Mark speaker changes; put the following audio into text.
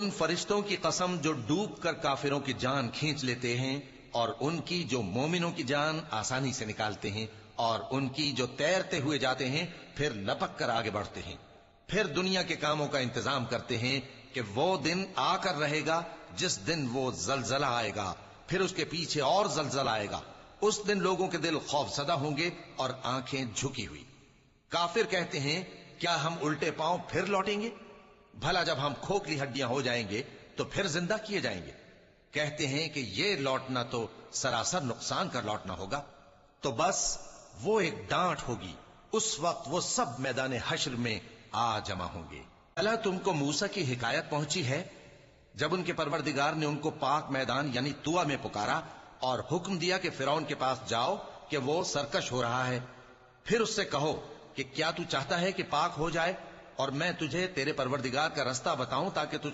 Speaker 1: उन फरिश्तों की कसम जो डूब कर काफिरों की जान खींच लेते हैं, और उनकी जो मोमिनों की जान आसानी से निकालते हैं, और उनकी जो तैरते हुए जाते हैं फिर लपक कर आगे बढ़ते हैं। फिर दुनिया के कामों का इंतजाम करते हैं कि वो दिन आकर रहेगा जिस दिन वो जलजला आएगा, फिर उसके पीछे और जलजला आएगा। उस दिन लोगों के दिल खौफसदा होंगे और आंखें झुकी हुई। काफिर कहते हैं, क्या हम उल्टे पांव फिर लौटेंगे? भला जब हम खोखली हड्डियां हो जाएंगे तो फिर जिंदा किए जाएंगे। कहते हैं कि ये लौटना तो सरासर नुकसान कर लौटना होगा। तो बस वो एक डांट होगी, उस वक्त वो सब मैदान हश्र में आ जमा होंगे। भला तुमको मूसा की हिकायत पहुंची है जब उनके परवरदिगार ने उनको पाक मैदान यानी तुआ में पुकारा और हुक्म दिया कि फिरौन के पास जाओ कि वो सरकश हो रहा है। फिर उससे कहो कि क्या तू चाहता है कि पाक हो जाए और मैं तुझे तेरे परवरदिगार का रास्ता बताऊं ताकि तुझ